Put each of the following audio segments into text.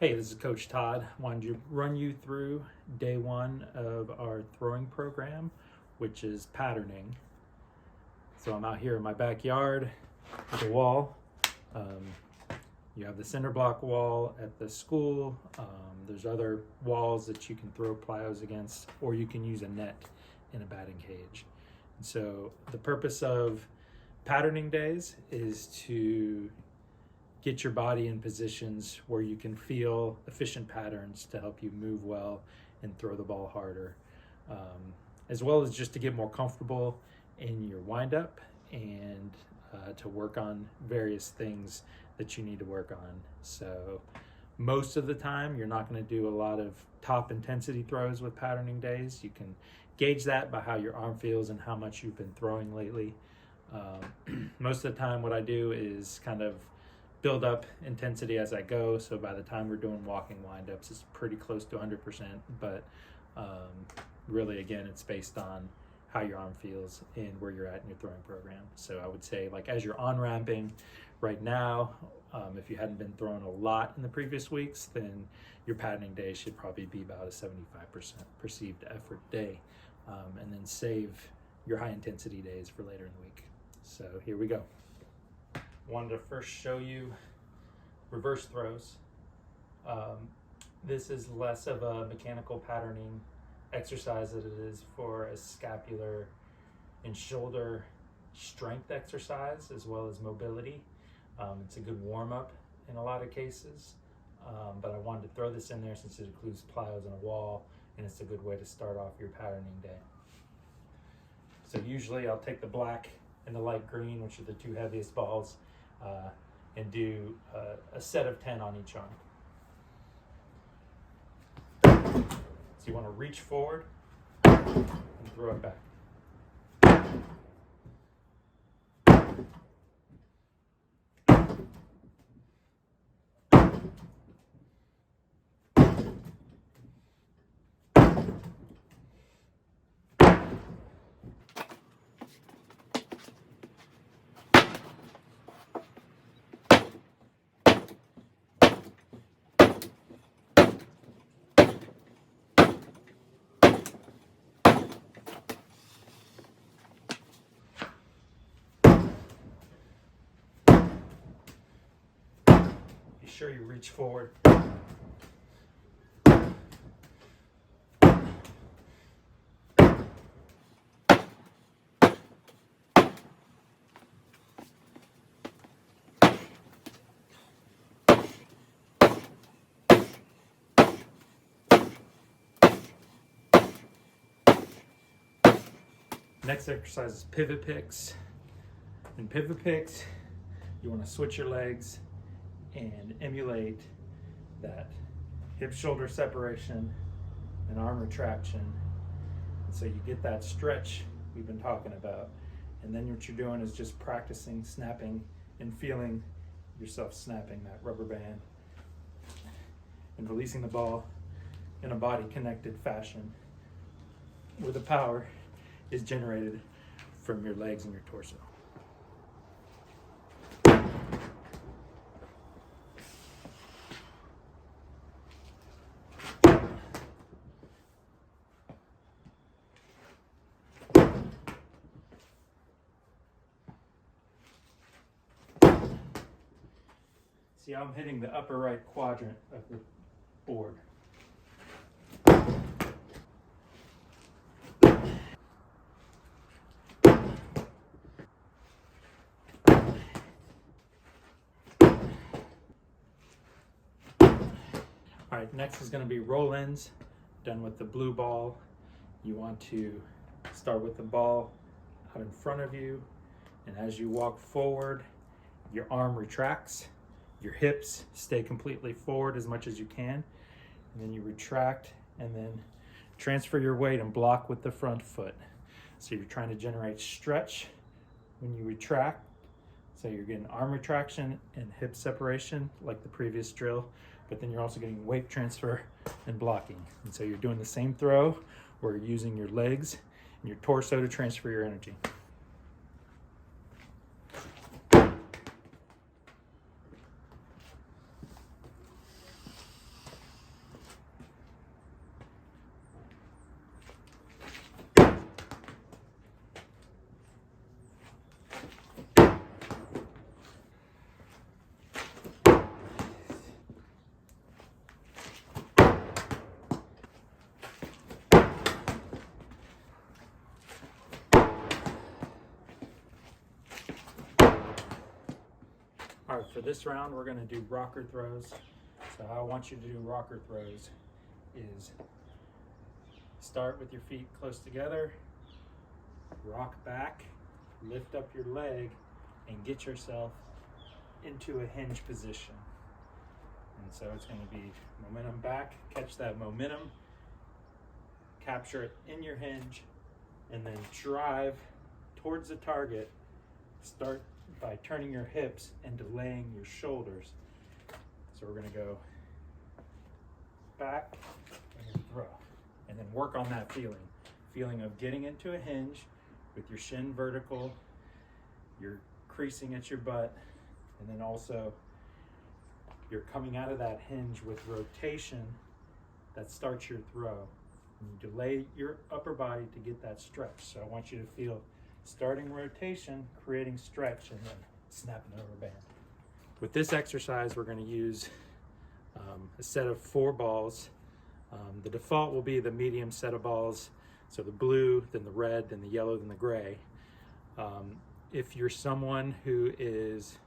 Hey, this is Coach Todd. Wanted to run you through day one of our throwing program, which is patterning. So I'm out here in my backyard with a wall. You have the cinder block wall at the school. There's other walls that you can throw plyos against, or you can use a net in a batting cage. And so the purpose of patterning days is to get your body in positions where you can feel efficient patterns to help you move well and throw the ball harder, as well as just to get more comfortable in your windup and to work on various things that you need to work on. So most of the time you're not going to do a lot of top intensity throws with patterning days. You can gauge that by how your arm feels and how much you've been throwing lately. Most of the time what I do is kind of build up intensity as I go, so by the time we're doing walking windups, it's pretty close to 100%, but really, again, it's based on how your arm feels and where you're at in your throwing program. So I would say, like, as you're on-ramping right now, if you hadn't been throwing a lot in the previous weeks, then your patterning day should probably be about a 75% perceived effort day, and then save your high intensity days for later in the week. So here we go. Wanted to first show you reverse throws. This is less of a mechanical patterning exercise than it is for a scapular and shoulder strength exercise, as well as mobility. It's a good warm-up in a lot of cases, but I wanted to throw this in there since it includes plyos and a wall, and it's a good way to start off your patterning day. So usually I'll take the black and the light green, which are the two heaviest balls, and do a set of 10 on each arm. So you want to reach forward and throw it back. Be sure you reach forward. Next exercise is pivot picks. In pivot picks, you want to switch your legs and emulate that hip-shoulder separation and arm retraction. And so you get that stretch we've been talking about. And then what you're doing is just practicing snapping and feeling yourself snapping that rubber band and releasing the ball in a body-connected fashion where the power is generated from your legs and your torso. See how I'm hitting the upper right quadrant of the board. All right, next is going to be roll-ins, done with the blue ball. You want to start with the ball out in front of you, and as you walk forward, your arm retracts, your hips stay completely forward as much as you can, and then you retract and then transfer your weight and block with the front foot. So you're trying to generate stretch when you retract. So you're getting arm retraction and hip separation like the previous drill, but then you're also getting weight transfer and blocking. And so you're doing the same throw where you're using your legs and your torso to transfer your energy. this round we're going to do rocker throws. So how I want you to do rocker throws is start with your feet close together, rock back, lift up your leg, and get yourself into a hinge position. And so it's going to be momentum back, catch that momentum, capture it in your hinge, and then drive towards the target. Start by turning your hips and delaying your shoulders. So we're going to go back and throw, and then work on that feeling of getting into a hinge with your shin vertical, you're creasing at your butt, and then also you're coming out of that hinge with rotation that starts your throw. And you delay your upper body to get that stretch. So I want you to feel starting rotation, creating stretch, and then snapping the rubber band. With this exercise, we're going to use a set of 4 balls. The default will be the medium set of balls. So the blue, then the red, then the yellow, then the gray. If you're someone who is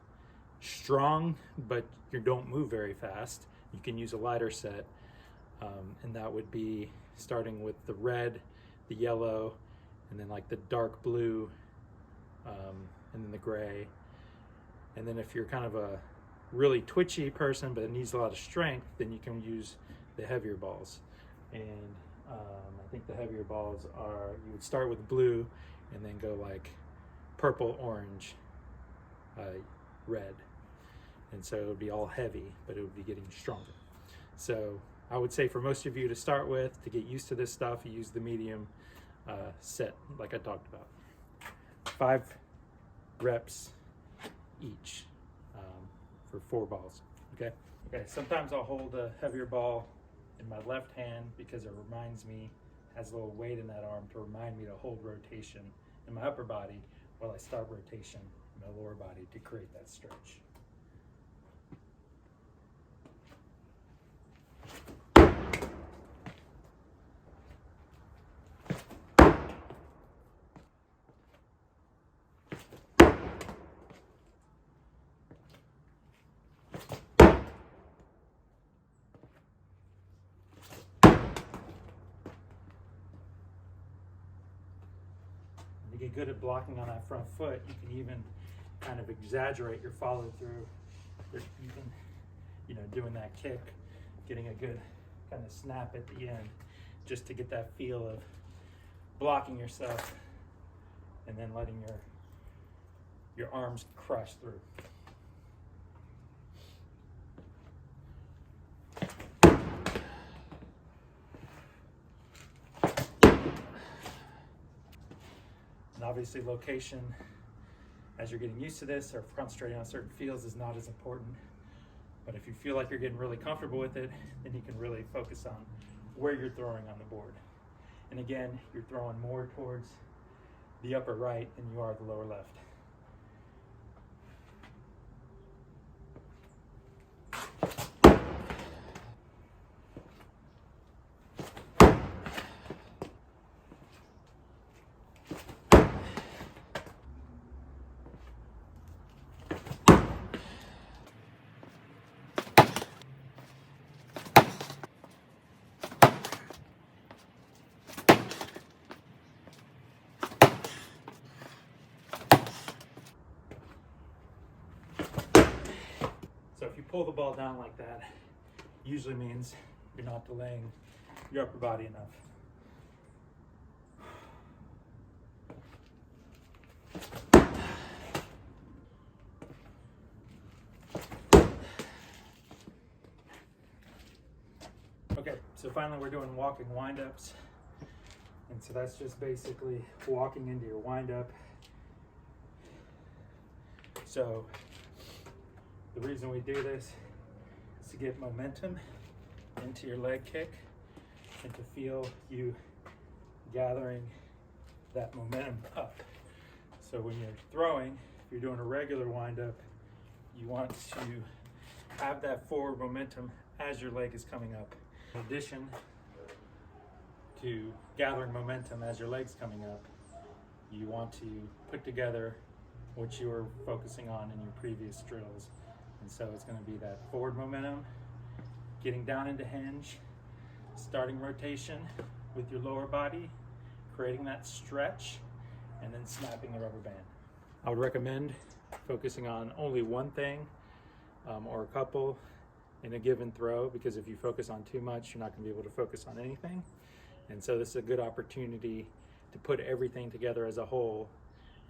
strong, but you don't move very fast, you can use a lighter set. And that would be starting with the red, the yellow, and then like the dark blue, and then the gray. And then if you're kind of a really twitchy person but it needs a lot of strength, then you can use the heavier balls. And I think the heavier balls are, you would start with blue and then go like purple, orange, red. And so it would be all heavy, but it would be getting stronger. So I would say for most of you to start with, to get used to this stuff, you use the medium set like I talked about. 5 reps each for 4 balls, okay? Okay, sometimes I'll hold a heavier ball in my left hand because it reminds me, has a little weight in that arm to remind me to hold rotation in my upper body while I start rotation in my lower body to create that stretch. To get good at blocking on that front foot, you can even kind of exaggerate your follow through. You can, doing that kick, getting a good kind of snap at the end, just to get that feel of blocking yourself and then letting your arms crush through. And obviously location, as you're getting used to this or concentrating on certain fields, is not as important. But if you feel like you're getting really comfortable with it, then you can really focus on where you're throwing on the board. And again, you're throwing more towards the upper right than you are the lower left. So if you pull the ball down like that, usually means you're not delaying your upper body enough. Okay, so finally we're doing walking windups. And so that's just basically walking into your windup. So the reason we do this is to get momentum into your leg kick and to feel you gathering that momentum up. So when you're throwing, if you're doing a regular windup, you want to have that forward momentum as your leg is coming up. In addition to gathering momentum as your leg's coming up, you want to put together what you were focusing on in your previous drills And so it's going to be that forward momentum, getting down into hinge, starting rotation with your lower body, creating that stretch, and then snapping the rubber band. I would recommend focusing on only one thing or a couple in a given throw, because if you focus on too much, you're not going to be able to focus on anything. And so this is a good opportunity to put everything together as a whole.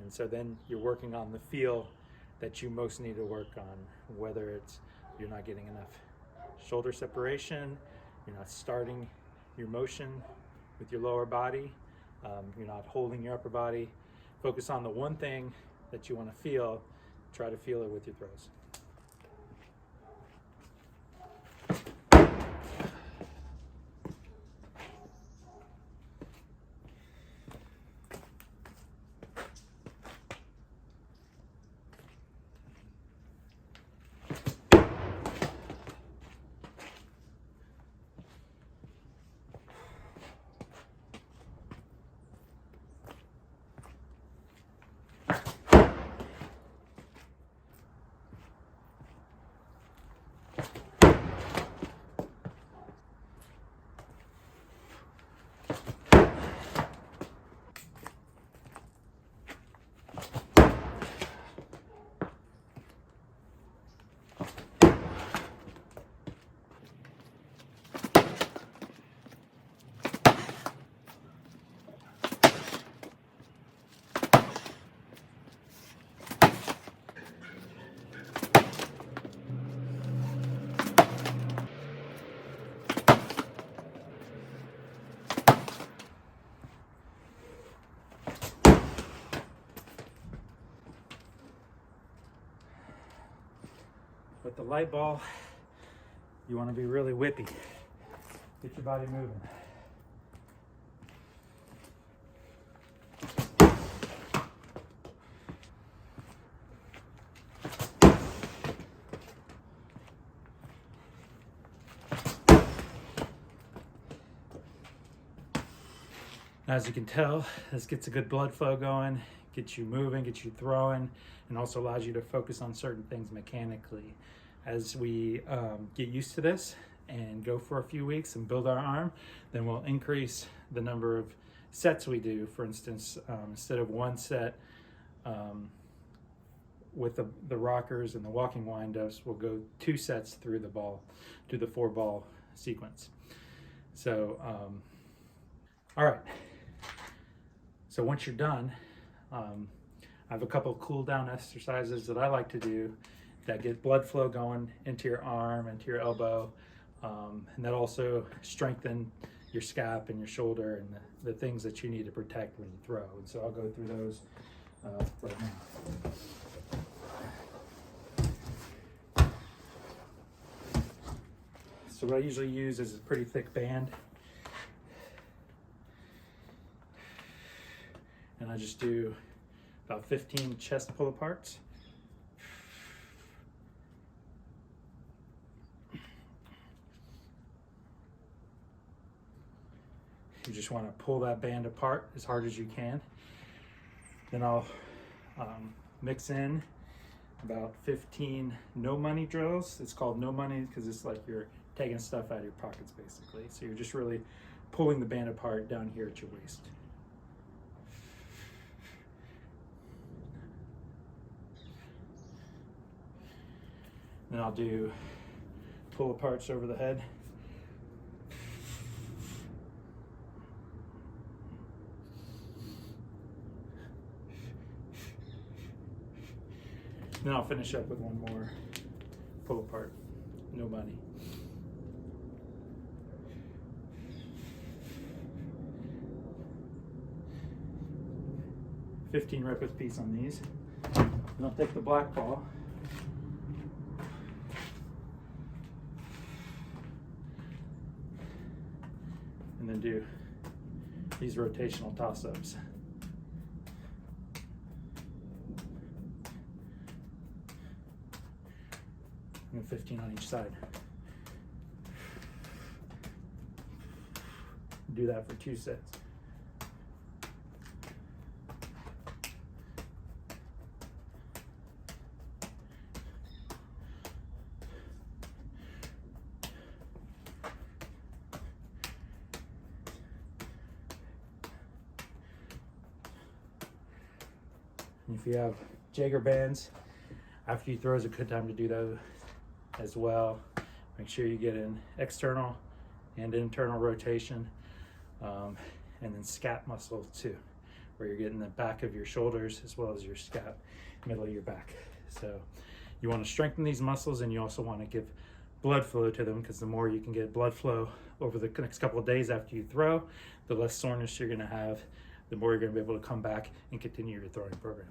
And so then you're working on the feel that you most need to work on, whether it's you're not getting enough shoulder separation, you're not starting your motion with your lower body, you're not holding your upper body. Focus on the one thing that you want to feel. Try to feel it with your throws. With the light ball, you want to be really whippy. Get your body moving. As you can tell, this gets a good blood flow going, gets you moving, gets you throwing, and also allows you to focus on certain things mechanically. As we get used to this and go for a few weeks and build our arm, then we'll increase the number of sets we do. For instance, instead of one set with the rockers and the walking windups, we'll go 2 sets through the 4-ball sequence. So, all right. So once you're done, I have a couple of cool down exercises that I like to do that get blood flow going into your arm, into your elbow, and that also strengthen your scap and your shoulder and the things that you need to protect when you throw. And so I'll go through those right now. So what I usually use is a pretty thick band. And I just do about 15 chest pull aparts. You just want to pull that band apart as hard as you can. Then I'll mix in about 15 no money drills. It's called no money because it's like you're taking stuff out of your pockets basically. So you're just really pulling the band apart down here at your waist. Then I'll do pull aparts over the head. Then I'll finish up with one more pull apart, no money. $15 rep apiece on these. Then I'll take the black ball. And then do these rotational toss-ups. And 15 on each side. Do that for 2 sets. And if you have Jaeger bands, after you throw is a good time to do that as well. Make sure you get an external and internal rotation, and then scap muscle too, where you're getting the back of your shoulders as well as your scap, middle of your back. So you want to strengthen these muscles, and you also want to give blood flow to them, because the more you can get blood flow over the next couple of days after you throw, the less soreness you're going to have, the more you're going to be able to come back and continue your throwing program.